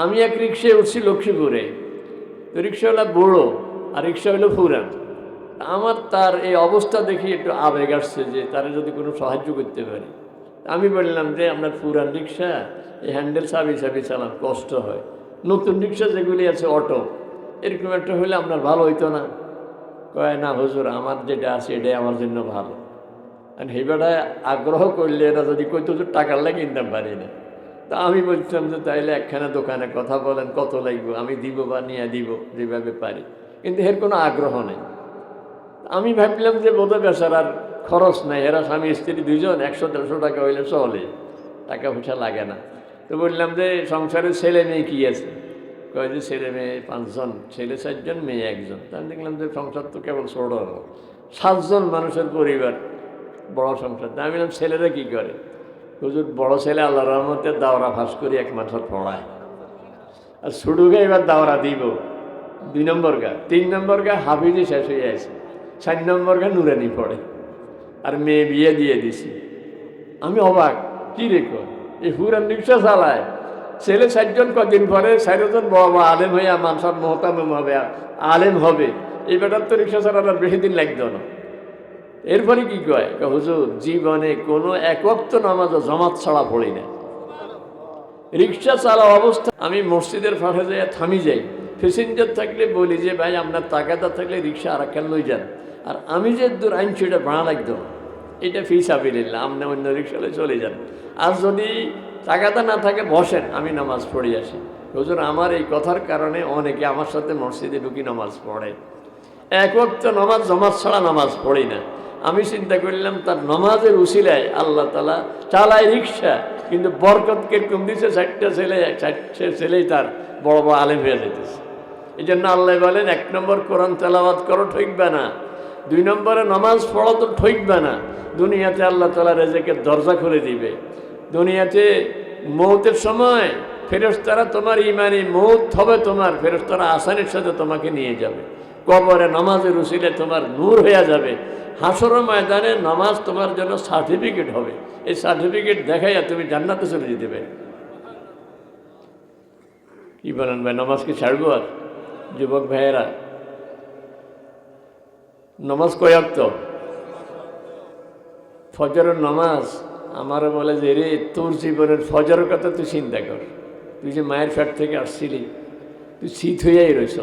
আমি এক রিক্সায় উঠছি লক্ষ্মীপুরে, তো রিক্সাওয়ালা বুড়ো আর রিক্সা হলো ফুরান। আমার তার এই অবস্থা দেখি একটু আবেগ আসছে যে তারা যদি কোনো সাহায্য করতে পারি। আমি বললাম যে আপনার পুরান রিক্সা, এই হ্যান্ডেল চাবি চাবি চালান কষ্ট হয়, নতুন রিক্সা যেগুলি আছে অটো, এরকম একটা হলে আপনার ভালো হইতো না? কয় না হুজুর, আমার যেটা আছে এটাই আমার জন্য ভালো। আর সেইবেলায় আগ্রহ করলে এরা যদি কইতো হুজুর টাকার লাগে কিনতে পারি না। তা আমি বলছিলাম যে তাইলে একখানা দোকানে কথা বলেন, কত লাগবে, আমি দিব বা নিয়ে দিব যেভাবে পারি। কিন্তু এর কোনো আগ্রহ নেই। আমি ভাবলাম যে বোধহয় বেচারার খরচ নাই, এরা স্বামী স্ত্রী দুইজন 100-150 টাকা হইলে চলে, টাকা পয়সা লাগে না। তো বললাম যে সংসারের ছেলে মেয়ে কী আছে? কয় যে ছেলে মেয়ে 5 জন, ছেলে 4 জন, মেয়ে 1 জন। তা আমি দেখলাম যে সংসার তো কেবল ছোট, 7 জন মানুষের পরিবার, বড় সংসার। তা আমি বললাম ছেলেরা কী করে? হুজুর বড় ছেলে আল্লাহ রহমতে দাওরা ফাঁস করি 1 মাসের পড়ায়, আর ছোটকে এবার দাওরা দিব 2 নম্বর গা, 3 নম্বর গা হাফিজে শেষ হয়ে আছে, 4 নম্বর গা নুরানি পড়ে, আর মেয়ে বিয়ে দিয়ে দিছি। আমি অবাক, কি রেখো এই পুরান রিক্সা চালায়, ছেলে 4 জন, কদিন পরে 4 জন বাবা আলেম হইয়া মানসার মোহতামিম হবে, আলেম হবে। এই বেটার তো রিক্সা চালানোর বেশি দিন লাগতো না। এরপরে কি কয়, হুজুর জীবনে কোনো এক ওয়াক্ত নামাজ জামাত ছাড়া পড়ি না। রিক্সা চালা অবস্থা আমি মসজিদের পাশে যাই, থামি যাই, প্যাসেঞ্জার থাকলে বলি যে ভাই আপনার টাকাটা থাকলে রিক্সা আর একটা লই যান, আর আমি যে দূর আনছি এটা ভাড়া লাগতো না, এটা ফি সাবিলিল্লাহ, আপনি অন্য রিক্সালে চলে যান। আর যদি টাকাটা না থাকে বসেন, আমি নামাজ পড়ে আসি। হুজুর আমার এই কথার কারণে অনেকে আমার সাথে মসজিদে ঢুকি নামাজ পড়ে। এক ওয়াক্ত নামাজ জামাত ছাড়া নামাজ পড়ি না। আমি চিন্তা করলাম তার নামাজের উসিলায় আল্লাহ তাআলা চালায় রিক্সা, কিন্তু বরকত কিরকম দিছে, 4টা ছেলে, 4 ছেলেই তার বড় বড় আলেম হয়ে যেতেছে। এই জন্য আল্লাহ বলেন 1 নম্বর কোরআন তেলাওয়াত করো, ঠকবে না। 2 নম্বরে নামাজ পড়ো তো ঠকবে না। দুনিয়াতে আল্লাহ তাআলা রিজিকের দরজা খুলে দিবে। দুনিয়াতে মৌতের সময় ফেরেশতারা তোমার ইমানি মৌত হবে, তোমার ফেরেশতারা আসানির সাথে তোমাকে নিয়ে যাবে। কবরে নামাজের উসিলে তোমার নূর হয়ে যাবে। হাসরের ময়দানে নামাজ তোমার জন্য সার্টিফিকেট হবে। এই সার্টিফিকেট দেখাইয়া তুমি জান্নাতে চলে যেতে পারবে। কি বলেন ভাই, নামাজ কি ছাড়বো? আর যুবক ভাইয়েরা, নামাজ কয় ওয়াক্ত? ফজরের নামাজ। আমারও বলে যে রে, তোর জীবনের ফজরের কথা তুই চিন্তা কর। তুই যে মায়ের পেট থেকে আসছিলি, তুই শীত হইয়াই রয়েছ,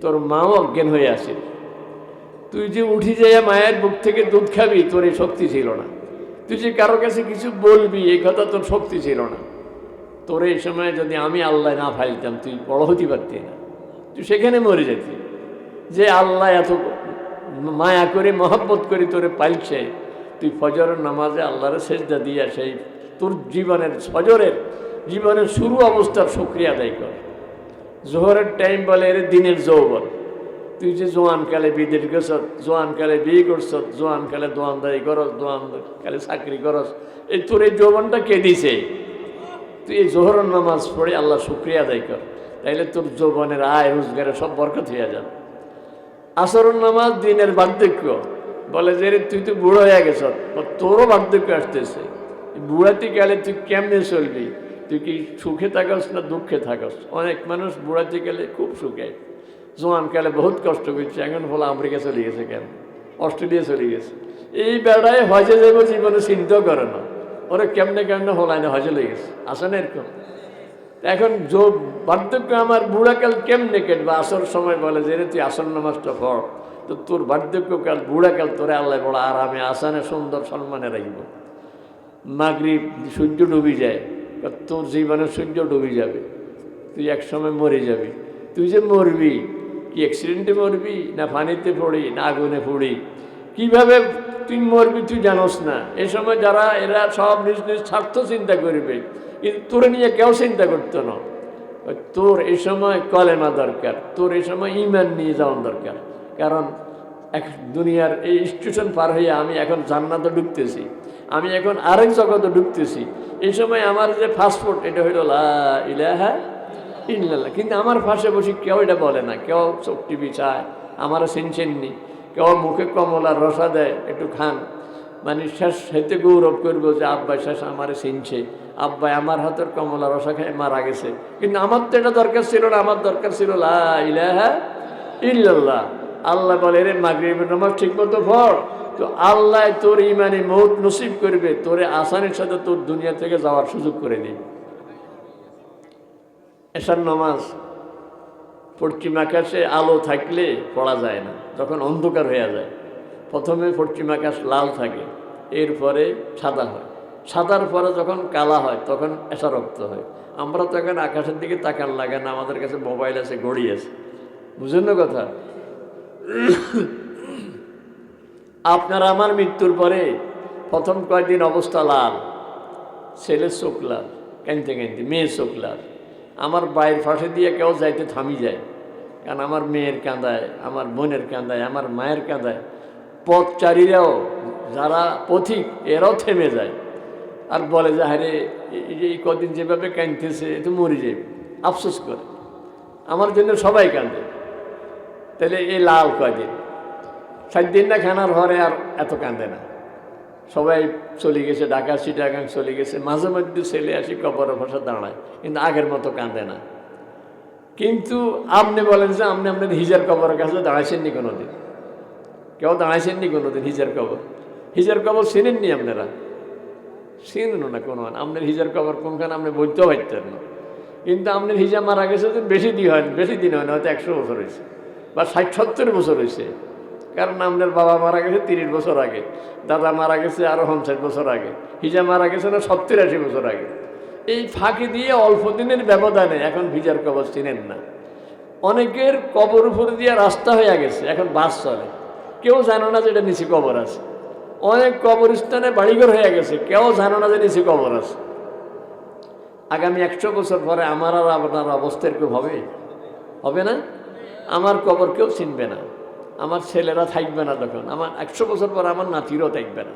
তোর মাও অজ্ঞান হয়ে আসিল, তুই যে উঠি যাইয়া মায়ের বুক থেকে দুধ খাবি, তোর এই শক্তি ছিল না। তুই যে কারো কাছে কিছু বলবি, এই কথা তোর শক্তি ছিল না। তোর এই সময় যদি আমি আল্লাহ না ফাইলতাম, তুই বড় হতে পারতি না, তুই সেখানে মরে যেতি। যে আল্লাহ এত মায়া করে মহব্বত করে তোরে পাইলছে, তুই ফজরের নামাজে আল্লাহরে সেজদা দিয়া সেই তোর জীবনের ফজরের জীবনের শুরু অবস্থার শুকরিয়া আদায় কর। জোহরের টাইম বলে এর দিনের যৌবন। তুই যে জোয়ানকালে বিদেশ গেছ, জোয়ানকালে বিয়ে করছ, জোয়ানকালে দোয়ানদারি করস, দোয়ানকালে চাকরি করস, এই তোর এই যৌবনটা কে দিছে? তুই এই জোহরের নামাজ পড়ে আল্লাহ শুকরিয়া আদায় কর, তাইলে তোর যৌবনের আয় রোজগারে সব বরকত হয়ে যাবে। আসরের নামাজ দিনের বার্ধক্য বলে যে তুই তো বুড়ো হয়ে গেছ, তোরও বার্ধক্য আসতেছে, বুড়াতে গেলে তুই কেমনে চলবি? তুই কি সুখে থাকস না দুঃখে থাকস? অনেক মানুষ বুড়াতে গেলে খুব সুখে, জোয়ানকালে বহুত কষ্ট করছে, এখন হলো আমেরিকা চলে গেছে, কেন অস্ট্রেলিয়া চলে গেছে। এই বেড়ায় হজে যাবো জীবনে চিন্তাও করে না, ওরা কেমনে কেমনে হলাই না হজে লেগে গেছে, আসে না এরকম? এখন বার্ধক্য আমার বুড়াকাল কেমনে কেটবে? আসর সময় বলে যে তুই আসর নামাজটা পড়, তো তোর বার্ধক্যকাল বুড়াকাল তোরে আল্লাহ বড় আরামে আসানে সুন্দর সম্মানে রাখব। মাগরিব সূর্য ডুবি যায়, তোর জীবনে সূর্য ডুবি যাবে, তুই এক সময় মরে যাবি। তুই যে মরবি, কি অ্যাক্সিডেন্টে মরবি না পানিতে পড়ি না আগুনে পড়ি, কিভাবে তুই মরবি তুই জানোস না। এই সময় যারা এরা সব নিজ নিজ স্বার্থ চিন্তা করবে, কিন্তু তোরে নিয়ে কেউ চিন্তা করতো না। তোর এই সময় কলেমা দরকার, তোর এই সময় ইমান নিয়ে যাওয়ার দরকার। কারণ এক দুনিয়ার এই স্টেশন পার হয়ে আমি এখন জান্নাতে ঢুকতেছি, আমি এখন আরেক জগতে ঢুকতেছি। এই সময় আমার যে ফাস্টফুড, এটা হইল লা ইলাহা ইল্লাল্লাহ, কিন্তু আমার পাশে বসে কেউ এটা বলে না, কেউ চোখ টিভি চায়, আমারও চিনছেননি, কেউ মুখে কমলার রসা দেয় একটু খান, মানে শেষ হেতে গৌরব করবো যে আব্বা শেষ আমারে চিনছে, আব্বাই আমার হাতের কমলা রসা খেয়ে মারা গেছে, কিন্তু আমার তো এটা দরকার ছিল না, আমার দরকার ছিল লা ইলাহা ইল্লাল্লাহ। আল্লাহ বলে রে মাগরিবের নামাজ ঠিক মতো পড়, তো আল্লাহ তোর ইমানে মৌত নসিব করবে, তোরে আসানের সাথে তোর দুনিয়া থেকে যাওয়ার সুযোগ করে দিবে। এশার নামাজ পশ্চিম আকাশে আলো থাকলে পড়া যায় না, যখন অন্ধকার হয়ে যায়। প্রথমে পশ্চিম আকাশ লাল থাকে, এরপরে সাদা হয়, সাদার পরে যখন কালা হয় তখন এশা রক্ত হয়। আমরা তো এখন আকাশের দিকে তাকান লাগে না, আমাদের কাছে মোবাইল আছে, ঘড়ি আছে, বুঝেন না কথা? আপনার আমার মৃত্যুর পরে প্রথম কয়েকদিন অবস্থা লাল, ছেলের চোখ লাল, কাঁদতে কাঁদতে, মেয়ের চোখ লাল। আমার বাইরের ফাঁসে দিয়ে কেউ যাইতে থামি যায়, কারণ আমার মেয়ের কাঁদায়, আমার বোনের কাঁদায়, আমার মায়ের কাঁদায়। পথচারীরাও যারা পথিক এরাও থেমে যায় আর বলে যে আরে এই কদিন যেভাবে কাঁদতেছে এ তো মরে যাবে, আফসোস করে। আমার জন্য সবাই কাঁদে। তাহলে এই লাল কয়দিন, 7 দিন না খানার ঘরে আর এত কাঁদে না, সবাই চলে গেছে, ঢাকা চিটাগাং চলে গেছে। মাঝে মধ্যে ছেলে আসি কবরের ভাষা দাঁড়ায়, কিন্তু আগের মতো কাঁদে না। কিন্তু আপনি বলেন যে আপনি আপনার হিজার কবরের কাছে দাঁড়াইছেননি কোনোদিন? কেউ দাঁড়াইছেননি কোনোদিন হিজার কবর? হিজার কবর চেনেননি আপনারা? চিনেন না কোনো, আপনার হিজার কবর কোনখানে আপনি বলতেও পারতেন না। কিন্তু আপনার হিজা মারা গেছে বেশি দিন হয় না, হয়তো 100 বছর হয়েছে বা 60-70 বছর হয়েছে। কারণ আপনার বাবা মারা গেছে 30 বছর আগে, দাদা মারা গেছে আরও 50 বছর আগে, হিজা মারা গেছে না 70-80 বছর আগে। এই ফাঁকি দিয়ে অল্প দিনের ব্যবধানে এখন হিজার কবর চিনেন না। অনেকের কবর উপর দিয়ে রাস্তা হয়ে গেছে, এখন বাস চলে, কেউ জানো না যে এটা নিচে কবর আছে। অনেক কবরস্থানে বাড়িঘর হয়ে গেছে, কেউ জানো না যে নিচে কবর আছে। আগামী 100 বছর পরে আমার আর আপনার অবস্থা এরকম হবে? হবে না? আমার কবর কেউ চিনবে না, আমার ছেলেরা থাকবে না তখন, আমার 100 বছর পর আমার নাতিরও থাকবে না,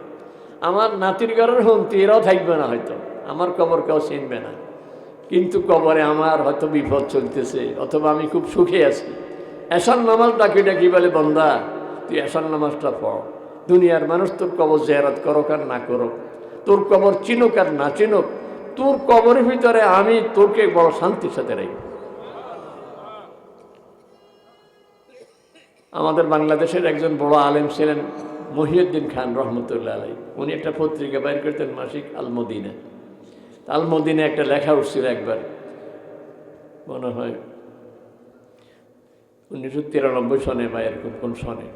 আমার নাতির ঘরের হন্তি এরাও থাকবে না, হয়তো আমার কবর কেউ চিনবে না। কিন্তু কবরে আমার হয়তো বিপদ চলতেছে, অথবা আমি খুব সুখে আছি। এশার নামাজ ডাকি ডাকি বলে বন্দা তুই এশার নামাজটা পড়। দুনিয়ার মানুষ তোর কবর জিয়ারত করুক আর না করুক, তোর কবর চিনুক আর না চিনুক, তোর কবরের ভিতরে আমি তোকে বড় শান্তির সাথে রাখি। আমাদের বাংলাদেশের একজন বড় আলেম ছিলেন মহিউদ্দিন খান রহমতুল্লাহ আলাই। উনি একটা পত্রিকা বাইর করতেন মাসিক আলমদিনা। আলমদিনে একটা লেখা উঠছিল একবার, মনে হয় 1993 সনে বা এরকম কোন সনে।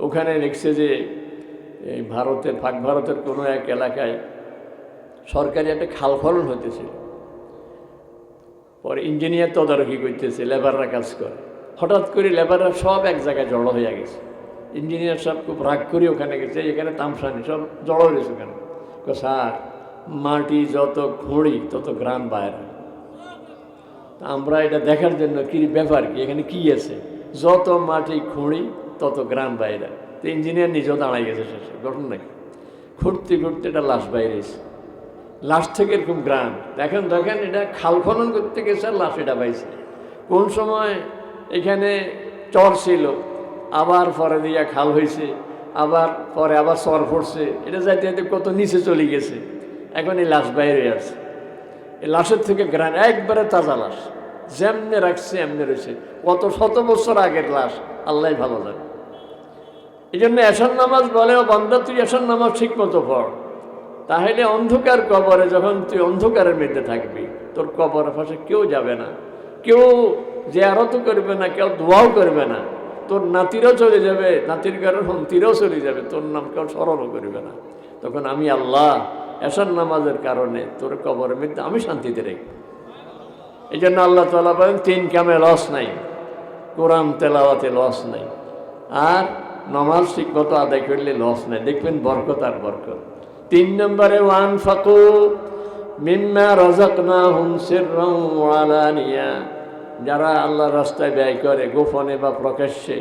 ওখানে লিখছে যে এই ভারতের পাক ভারতের কোনো এক এলাকায় সরকারি একটা খাল খনন হইতেছিল। পরে ইঞ্জিনিয়ার তদারকি করতেছে, লেবাররা কাজ করে। হঠাৎ করে লেবাররা সব এক জায়গায় জড়ো হয়ে গেছে। ইঞ্জিনিয়ার সব খুব রাগ করে ওখানে গেছে, এখানে তামসানি সব জড়ো হয়েছে। ওখানে স্যার মাটি যত খুঁড়ি তত গ্রাম বাইরে। আমরা এটা দেখার জন্য কি ব্যাপার কি, এখানে কি আছে, যত মাটি খুঁড়ি তত গ্রাম বাইরে। তো ইঞ্জিনিয়ার নিজেও দাঁড়াই গেছে শেষে, ঘটনা নাকি ঘুরতে ঘুরতে এটা লাশ বাইরে এসে, লাশ থেকে এরকম গ্রাম। দেখেন এটা খাল খনন করতে গেছে আর লাশ এটা পাইছে। কোন সময় এখানে চর ছিল, আবার পরে দিয়া খাল হয়েছে, আবার পরে আবার চর পড়ছে, এটা যাইতে যাইতে কত নিচে চলে গেছে। এখন এই লাশ বাইরে আছে, এই লাশের থেকে গ্রাম একবারে তাজা লাশ, যেমনে রাখছে এমনি রয়েছে, কত শত বছর আগের লাশ, আল্লাহ ভালো জানে। এই জন্য এশার নামাজ বলেও বান্দা তুই এশার নামাজ ঠিক মতো পড়, তাহলে অন্ধকার কবরে যখন তুই অন্ধকারের মধ্যে থাকবি, তোর কবরের পাশে কেউ যাবে না, কেউ জিয়ারতও করবে না, কেউ দোয়াও করবে না। তোর নাতিরও চলে যাবে, নাতির ঘরের হন্তিরও চলে যাবে, তোর নাম কেউ স্মরণও করবে না। তখন আমি আল্লাহ এশার নামাজের কারণে তোর কবরের মধ্যে আমি শান্তিতে রাখি। এই জন্য আল্লাহ তাআলা বলেন 3 কামে লস নাই, কোরআন তেলাওয়াতে লস নাই, আর নামাজ ঠিক মতো আদায় করলে লস নাই, দেখবেন বরকত আর বরকত। 3 নম্বরে ওয়ানফাকু মিম্মা রাযাকনাহুম সিররান ওয়া আলানিয়া, যারা আল্লাহর রাস্তায় ব্যয় করে গোপনে বা প্রকাশ্যে,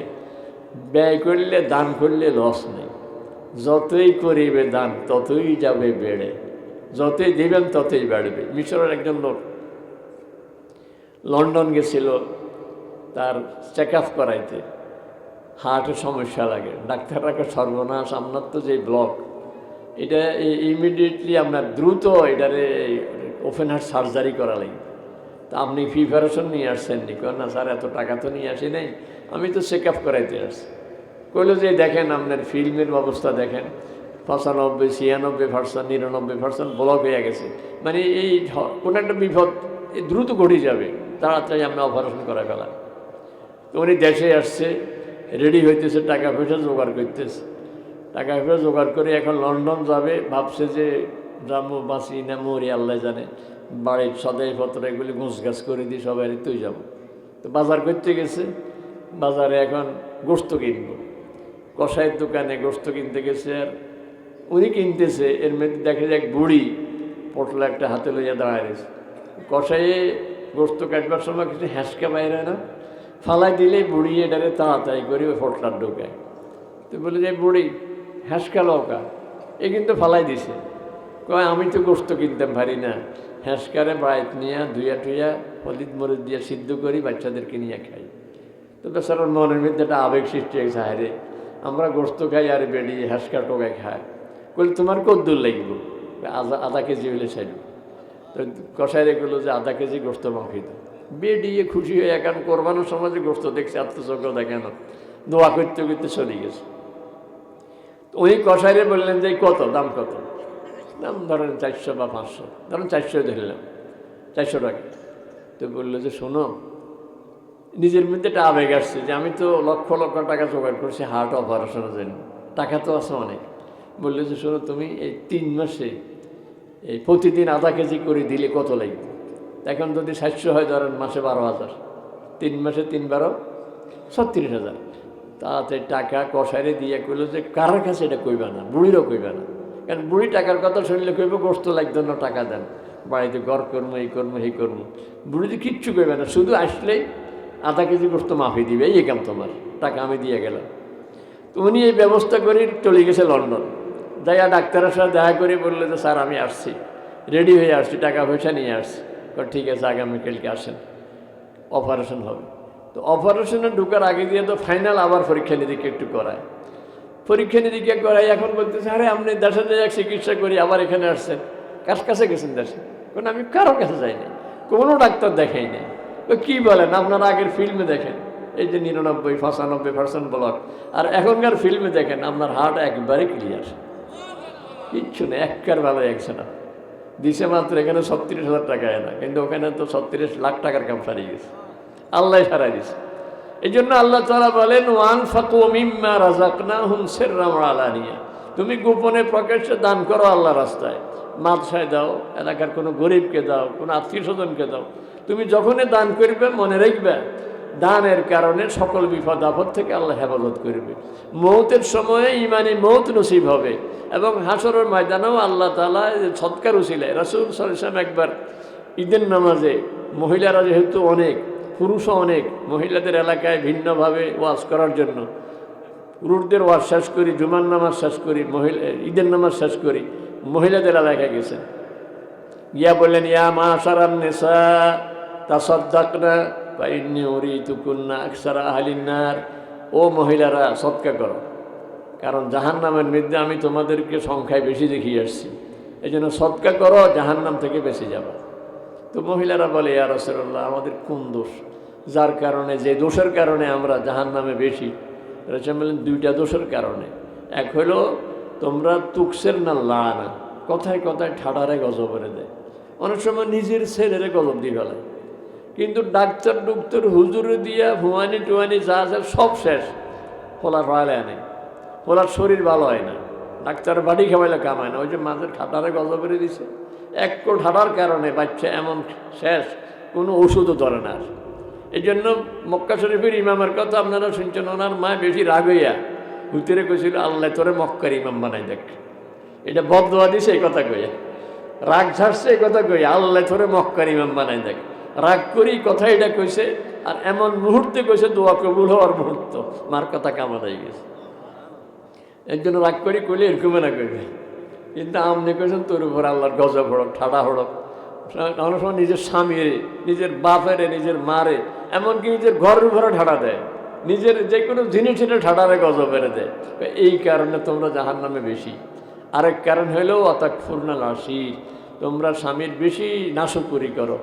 ব্যয় করলে দান করলে লস নেই। যতই করিবে দান ততই যাবে বেড়ে, যতই দিবেন ততই বাড়বে। মিশরের একজন লোক লন্ডন গেছিল তার চেক আপ করাইতে, হার্টের সমস্যা লাগে। ডাক্তাররা সর্বনাশ, আপনার তো যে ব্লক, এটা ইমিডিয়েটলি আপনার দ্রুত এটারে ওপেন হার্ট সার্জারি করা লাগে। তা আপনি প্রিপারেশন নিয়ে আসছেন নি? কেন না স্যার, এত টাকা তো নিয়ে আসি নাই, আমি তো চেক আপ করাইতে আসছি। কইল যে দেখেন আপনার ফিল্মের অবস্থা দেখেন, 95, 96%, 99% ব্লক হয়ে গেছে, মানে এই কোনো একটা বিপদ দ্রুত ঘটে যাবে, তাড়াতাড়ি আমরা অপারেশন করা ফেলা। তো উনি দেশে আসছে, রেডি হইতেছে, টাকা পয়সা জোগাড় করতেছে। টাকা পয়সা জোগাড় করে এখন লন্ডন যাবে, ভাবছে যে যাবো বাঁচি না মরি আল্লাহ জানে, বাড়ির সদাইপত্র এগুলি গুছগাছ করে দিই, সবাই তুই যাবো। তো বাজার করতে গেছে, বাজারে এখন গোস্ত কিনবো, কষাইয়ের দোকানে গোস্ত কিনতে গেছে। আর উনি কিনতেছে, এর মধ্যে দেখে যে এক বুড়ি পটলা একটা হাতে লইয়া দাঁড়ায় রয়েছে। কষাইয়ে গোস্ত কাটবার সময় কিছু হ্যাঁসকা বাইরে না, ফালাই দিলে বুড়ি এটারে তাড়াতাড়ি করে ওই পটলার ঢোকায়। তো বলে যে বুড়ি হ্যাঁসকা লওকা, এ কিন্তু ফালাই দিছে। কয় আমি তো গোস্ত কিনতাম পারি না, হ্যাঁসকারে বাড়িতে নিয়ে ধুইয়া টুইয়া হলিদ মরিচ দিয়ে সিদ্ধ করি, বাচ্চাদেরকে নিয়ে খাই। তো বেচারার মনের মধ্যে একটা আবেগ সৃষ্টি হয়েছে, হায় আমরা গোস্ত খাই আর বেড়িয়ে হ্যাঁসকা টোকায় খায়। বলে তোমার কদ্দূর লাগব? আধা কেজি হইলে চাইল। তো কষাই রেখেলো যে আধা কেজি গোস্ত মাফি দাও। বেডিয়ে খুশি হয়ে এখন কোরবানোর সময় যে গোস্ত দেখছে, আত্মচক্র দেখানো, দোয়া করতে করতে চলে গেছে। ওই কষাইরে বললেন যে কত দাম, কত দাম? ধরেন 400 বা 500, ধরেন 400 ধরলাম, 400 টাকা। তো বললো যে শোনো, নিজের মধ্যে একটা আবেগ আসছে যে আমি তো লক্ষ লক্ষ টাকা জোগাড় করছি হার্ট অপারেশনের জন্য, টাকা তো আছে অনেক। বললো যে শোনো, তুমি এই 3 মাসে এই প্রতিদিন আধা কেজি করে দিলে কত লাগবে? এখন যদি 700 হয়, ধরেন মাসে 12,000, 3 মাসে 3 12 36,000। তাতে টাকা কষাইরে দিয়ে কইলো যে কারোর কাছে এটা কইবা না, বুড়িরও কইবা না, কারণ বুড়ি টাকার কথা শুনলে কইব গোস্ত লাগতো না, টাকা দেন, বাড়িতে ঘর করবো, এই করবো, এই করবো। বুড়িতে কিচ্ছু কইবে না, শুধু আসলেই আধা কেজি গোস্ত মাফি দিবে, এই কাম তোমার, টাকা আমি দিয়ে গেলাম। তো উনি এই ব্যবস্থা করে চলে গেছে লন্ডন। যাইয়া ডাক্তারের সাথে দেখা করে বললো যে স্যার আমি আসছি, রেডি হয়ে আসছি, টাকা পয়সা নিয়ে আসছি। ঠিক আছে, আগামীকালকে আসেন, অপারেশন হবে। তো অপারেশনে ঢুকার আগে দিয়ে তো ফাইনাল আবার পরীক্ষা নিরীক্ষা একটু করায়, পরীক্ষা নিরীক্ষা করাই। এখন বলতেছে আরে আপনি দেশে যাই চিকিৎসা করি, আবার এখানে আসছেন, কার কাছে গেছেন দেশে? কারণ আমি কারো কাছে যাইনি, কোনো ডাক্তার দেখাই নাই। কী বলেন, আপনারা আগের ফিল্মে দেখেন এই যে 99, 95% ব্লক, আর এখনকার ফিল্মে দেখেন আপনার হার্ট একবারে ক্লিয়ার, কিচ্ছু নেই, একবার ভালো একছে না। দিছে মাত্র এখানে 36,000 টাকায় না, কিন্তু ওখানে তো 36 লাখ টাকার কাম সারিয়ে গেছে, আল্লাহ সারাই দিছে। এই জন্য আল্লাহ তাআলা বলেন ওয়ানফাকু মিম্মা রাযাকনাহুম সিররাম ওয়া আলানিয়া, তুমি গোপনে প্রকাশ্যে দান করো আল্লাহর রাস্তায়, মাদ্রাসায় দাও, এলাকার কোনো গরিবকে দাও, কোনো আত্মীয় স্বজনকে দাও। তুমি যখনই দান করবে মনে রাখবে দানের কারণে সকল বিপদ আপদ থেকে আল্লাহ হেফাজত করবে। মৌতের সময়ে ইমানি মৌত নসিব হবে, এবং হাসরের ময়দানেও আল্লাহ তাআলা সৎকার উসিলায় রাসূল সাল্লাল্লাহু আলাইহি ওয়াসাল্লাম একবার ঈদের নামাজে, মহিলারা যেহেতু অনেক, পুরুষও অনেক, মহিলাদের এলাকায় ভিন্নভাবে ওয়াজ করার জন্য পুরুষদের ওয়াজ শেষ করি, জুমার নামাজ শেষ করি, ঈদের নামাজ শেষ করি, মহিলাদের এলাকায় গেছেন। গিয়া বললেন ইয়া মাশারান নিসা তাসাদ্দাকনা ফা ইন্নী উরিতুকুন্না আকসারা আহলিন নার, ও মহিলারা সদকা করো, কারণ জাহান্নামের মধ্যে আমি তোমাদেরকে সংখ্যায় বেশি দেখিয়ে আসছি, এই জন্য সদকা করো, জাহান্নাম থেকে বেঁচে যাবে। তো মহিলারা বলে ইয়া রাসূলুল্লাহ, আমাদের কোন দোষ যার কারণে, যে দোষের কারণে আমরা জাহান্নামে বেশি? রাসূল বললেন 2টা দোষের কারণে। এক হলো তোমরা তুকসের না লানা, কথায় কথায় ঠাডারে গজব করে দেয়, অনেক সময় নিজের ছেলেরে গজব দিয়ে ফেলায়, কিন্তু ডাক্তার ডুক্তর হুজুরে দিয়া হুয়ানি টুয়ানি যা আছে সব শেষ, ফলার ভালো নেই, ফলার শরীর ভালো হয় না, ডাক্তার বাড়ি খাওয়াইলে কামায় না, ওই যে মাঝের ঠাডারে গজব করে দিছে, একটু ঠাডার কারণে বাচ্চা এমন শেষ, কোনো ওষুধও ধরে না। এই জন্য মক্কা শরীফের ইমামের কথা আপনারা শুনছেন, ওনার মা বেশি রাগ হইয়া হুতেরে কইছিল আল্লাহ তোরে মক্কার ইমাম বানাই দেখ, এটা বদদোয়া দিছে এই কথা কইয়া, রাগ ঝাড়ছে এই কথা কইয়া আল্লাহ তোরে মক্কার ইমাম বানাই দেখ, রাগ করি কথা এটা কইছে, আর এমন মুহূর্তে কইছে দোয়া কবুল হওয়ার মুহূর্ত, মার কথা কামাল হয়ে গেছে। এর জন্য রাগ করি কইলে এরকম না কইবে, কিন্তু আপনি কইছেন তোর উপর আল্লাহর গজব হড়ক, ঠাডা হড়ক। অনেক সময় নিজের স্বামীর, নিজের বাপেরে, নিজের মারে, এমনকি নিজের ঘরের উপরে ঠাডা দেয়, নিজের যে কোনো জিনিসের ঠাডারে গজব বেড়ে দেয়। এই কারণে তোমরা জাহান্নামে বেশি। আরেক কারণ হইলেও অতাকফুরনাল আশির, তোমরা স্বামীর বেশি নাশকরি করো।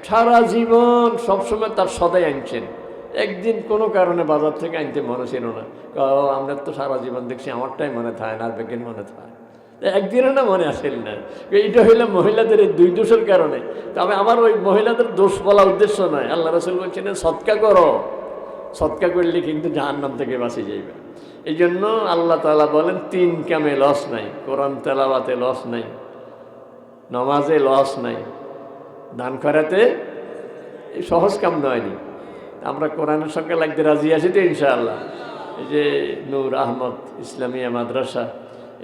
সারা জীবন সবসময় তার সদাই আনছেন, একদিন কোনো কারণে বাজার থেকে আনতে মনে ছিল না। আমরা তো সারা জীবন দেখছি আমারটাই মনে থাকে না, বেগের মনে থাকে, একদিনও না মনে আসেন না। এইটা হইলে মহিলাদের এই দুই দোষের কারণে। তবে আমার ওই মহিলাদের দোষ বলা উদ্দেশ্য নয়। আল্লাহ রাসূল বলছেন সদকা করো, সদকা করলে কিন্তু জাহান্নাম থেকে বাঁচে যাইবে। এই জন্য আল্লাহ তাআলা বলেন 3 কামে লস নাই, কোরআন তেলাওয়াতে লস নাই, নামাজে লস নাই, দান করাতে এই সহজ কাম নয়নি। আমরা কোরআনের সঙ্গে লাগতে রাজি আছি তো ইনশাআল্লাহ। এই যে নূর আহমদ ইসলামিয়া মাদ্রাসা,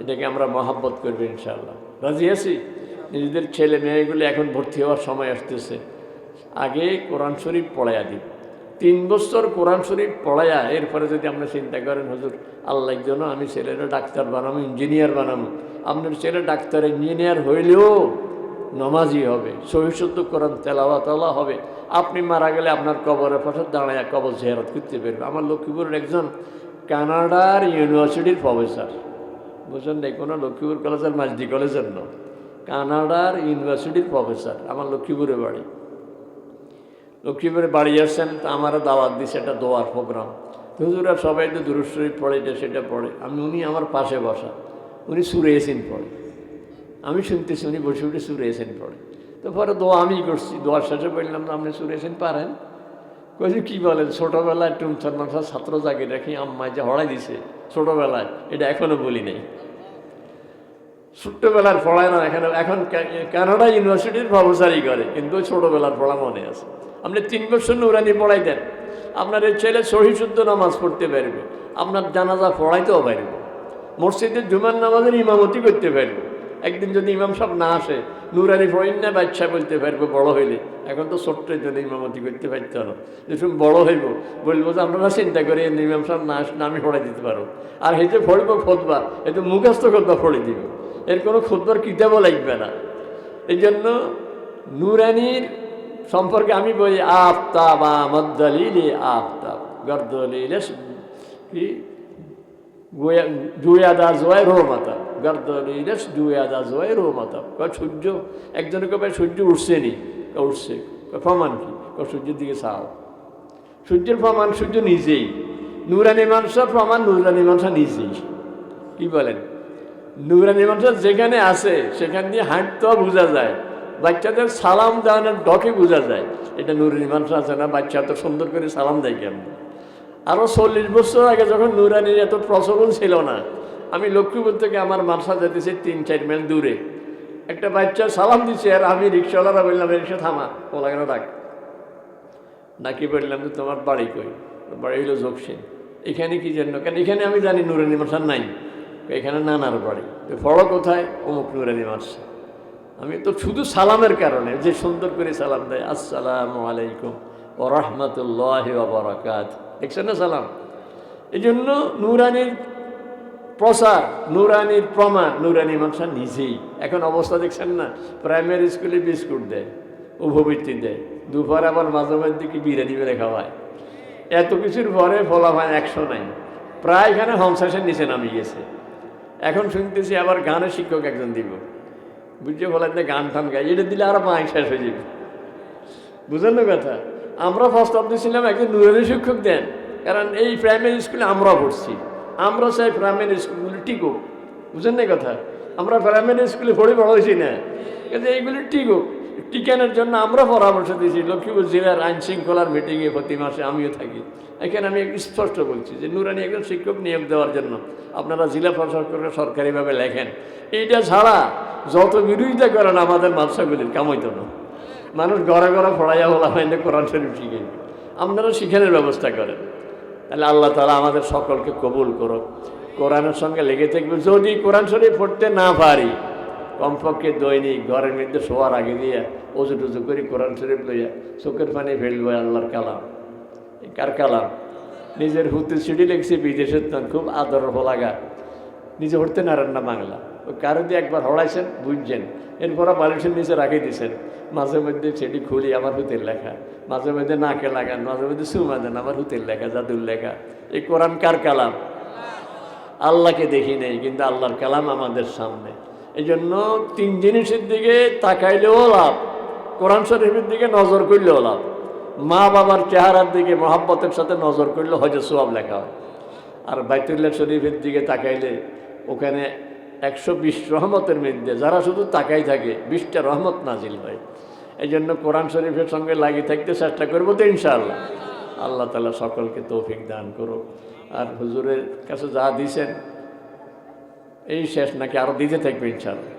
এটাকে আমরা মহাব্বত করবো ইনশাআল্লাহ, রাজি আছি। নিজেদের ছেলে মেয়েগুলো এখন ভর্তি হওয়ার সময় আসতেছে, আগে কোরআন শরীফ পড়াইয়া দিই, 3 বছর কোরআন শরীফ পড়াইয়া এরপরে যদি আপনি চিন্তা করেন হুজুর আল্লাহর জন্য আমি ছেলেরা ডাক্তার বানাবো, ইঞ্জিনিয়ার বানাবো, আপনার ছেলে ডাক্তার ইঞ্জিনিয়ার হইলেও নমাজি হবে, সহিশুদ্ধ কোরআন তেলাওয়াত হবে। আপনি মারা গেলে আপনার কবরের পাশে দাঁড়ায় কবর জিয়ারত করতে পারবে। আমার লক্ষ্মীপুরের একজন কানাডার ইউনিভার্সিটির প্রফেসর, বুঝলেন না, কোনো লক্ষ্মীপুর কলেজের মাঝদি কলেজের নয়, কানাডার ইউনিভার্সিটির প্রফেসর, আমার লক্ষ্মীপুরে বাড়ি। লক্ষ্মীপুরে বাড়ি আসছেন, তা আমারও দাওয়াত দিচ্ছে একটা দোয়ার প্রোগ্রাম। হুজুরা সবাই তো দুরূদ শরীফ পড়ে, এটা সেটা পড়ে। উনি আমার পাশে বসা, উনি সূরা ইয়াসিন পড়ে, আমি শুনতেছি উনি বসে উঠে সূরা ইয়াসিন পড়ে। তো পরে দোয়া আমি করছি, দোয়ার শেষে বললাম আপনি সূরা ইয়াসিন পারেন? কইছে কী বলেন, ছোটোবেলায় টুমছার মানুষের ছাত্র জাগিয়ে রাখি আম্মায় যে হড়াই দিছে ছোটোবেলায়, এটা এখনও বলি নাই। ছোট্টবেলার পড়ায় না, এখন কানাডা ইউনিভার্সিটির প্রফেসরই করে, কিন্তু ছোটোবেলার পড়া মনে আছে। আপনি 3 বছর নুরানি পড়াই দেন, আপনার এই ছেলে সহিশুদ্ধ নামাজ পড়তে পারবে, আপনার জানাজা পড়াইতেও পারবে, মসজিদে জুমার নামাজের ইমামতি করতে পারবে। একদিন যদি ইমাম সাহেব না আসে, নুরানি পড়েন না বাচ্চা বলতে পারবো বড় হইলে। এখন তো ছোট্টের জন্য ইমামতি করতে পারতো না, যখন বড় হইব বলবো যে আপনারা চিন্তা করে ইমাম সাহেব না আসলে আমি পড়াই দিতে পারবো। আর হেঁটে পড়ব খুতবা, এতে মুখস্থ খুতবা পড়ে দিব, এর কোনো খুতবার কিতাবও লাগবে না। এই জন্য নুরানির সম্পর্কে আমি বলি আফতাব মদ্দলিলে আফতাব গর্দলিলে কি জুয়াদা জোয় রো মাতা, গর্দলিলে জুয়াদা জোয় রো মাতা। সূর্য একজনের কবে সূর্য উঠছে নি, উঠছে, প্রমাণ কি? সূর্যের দিকে চাও, সূর্যের প্রমাণ সূর্য নিজেই। নুরানি মানুষের প্রমাণ নুরানি মানুষ নিজেই। কি বলেন? নুরানি মানুষ যেখানে আছে সেখান দিয়ে হাঁটতেও বোঝা যায়, বাচ্চাদের সালাম দেওয়ানোর ডকে বোঝা যায় এটা নুরানি মানুষ আছে না। বাচ্চা তো সুন্দর করে সালাম দেয় কেমন। আরও 40 বছর আগে যখন নুরানির এত প্রচলন ছিল না, আমি লক্ষ্মীপুর থেকে আমার মাদ্রাসা যেতেছি 3-4 মাইল দূরে, একটা বাচ্চা সালাম দিচ্ছে, আর আমি রিক্সাওয়ালারা বললাম রিক্সা থামা, ওলাগানো ডাক নাকি, বললাম যে তোমার বাড়ি কই? বাড়ি হইলো জোকসিন। এখানে কি জন্য? কেন এখানে আমি জানি নুরানি মাদ্রাসা নাই, এখানে নানার বাড়ি। তো পড়ো কোথায়? অমুক নুরানি মাদ্রাসা। আমি তো শুধু সালামের কারণে, যে সুন্দর করে সালাম দেয়, আসসালামু আলাইকুম ওয়া রাহমাতুল্লাহি ওয়া বারাকাতুহু, দেখছেন না সালাম। এই জন্য নুরানির প্রসার, নুরানির প্রমাণ নুরানি মানুষ নিজেই। এখন অবস্থা দেখছেন না, প্রাইমারি স্কুলে বিস্কুট দেয়, উপবৃত্তি দেয়, দুপুরে আবার মাঝে মধ্যে কি বিরিয়ানি বেড়ে খাওয়ায়। এত কিছুর পরে ফলাফল 100 নাই, প্রায় এখানে 50-এর নিচে নামে গেছে। এখন শুনতেছি আবার গানের শিক্ষক একজন দিব, বুঝছে বলেন না, গান টান গাই, এটা দিলে আরো মাই শেষ হয়ে যাবে। বুঝলেন না কথা? আমরা ফার্স্ট অফ দিয়েছিলাম একজন নুরানি শিক্ষক দেন, কারণ এই প্রাইমারি স্কুলে আমরা পড়ছি, আমরা চাই প্রাইমারি স্কুলগুলি টিকুক। বুঝলেন না কথা? আমরা প্রাইমারি স্কুলে পড়ে বড় হয়েছি না, কিন্তু এইগুলি টিকুক। টিকানোর জন্য আমরা পরামর্শ দিয়েছি। লক্ষ্মীপুর জেলার আইন শৃঙ্খলার মিটিংয়ে প্রতি মাসে আমিও থাকি, এখানে আমি স্পষ্ট বলছি যে নুরানি একজন শিক্ষক নিয়োগ দেওয়ার জন্য আপনারা জেলা প্রশাসকরা সরকারিভাবে লেখেন। এইটা ছাড়া যত বিরোধিতা করেন আমাদের মাদ্রাসাগুলির কামাইতো না। মানুষ ঘরে ঘরে পড়াইয়া বলা হয় না কোরআন শরীফ শিখে, আপনারা শিখানোর ব্যবস্থা করেন। তাহলে আল্লাহ তাআলা আমাদের সকলকে কবুল করুক, কোরআনের সঙ্গে লেগে থাকবে। যদি কোরআন শরীফ পড়তে না পারি, কমপক্ষে দৈনিক ঘরের মধ্যে শোয়ার আগে দিয়ে অজু টুজু করে কোরআন শরীফ লইয়া চোখের পানি ফেলবো। আল্লাহর কালাম, কার কালাম? নিজের হুতে সিঁড়ি লেগছে বিদেশের তখন খুব আদর লাগা, নিজে পড়তে নারেন না বাংলা, ওই কারো দিয়ে একবার হড়াইছেন বুঝছেন, এরপর বালিশের নিচে রাখি দিয়েছেন। মাঝে মধ্যে সেটি খুলি আমার হুতের লেখা, মাঝে মধ্যে নাকে লাগান, মাঝে মধ্যে সুমা দেন, আমার হুতের লেখা, জাদুর লেখা। এই কোরআন কার কালাম? আল্লাহকে দেখি নেই, কিন্তু আল্লাহর কালাম আমাদের সামনে। এই জন্য তিন জিনিসের দিকে তাকাইলেও লাভ, কোরআন শরীফের দিকে নজর করলেও লাভ, মা বাবার চেহারার দিকে মহাব্বতের সাথে নজর করলে হয়তো সোয়াব লেখা হয়। আর বাইতুল্লাহ শরীফের দিকে তাকাইলে ওখানে 120 রহমতের মধ্যে যারা শুধু তাকাই থাকে 20টা রহমত নাজিল হয়। এই জন্য কোরআন শরীফের সঙ্গে লাগিয়ে থাকতে চেষ্টা করবো তো ইনশাআল্লাহ। আল্লাহ তাআলা সকলকে তৌফিক দান করো। আর হুজুরের কাছে যা দিয়েছেন এই শেষ নাকি আরও দিতে থাকবে ইনশাআল্লাহ।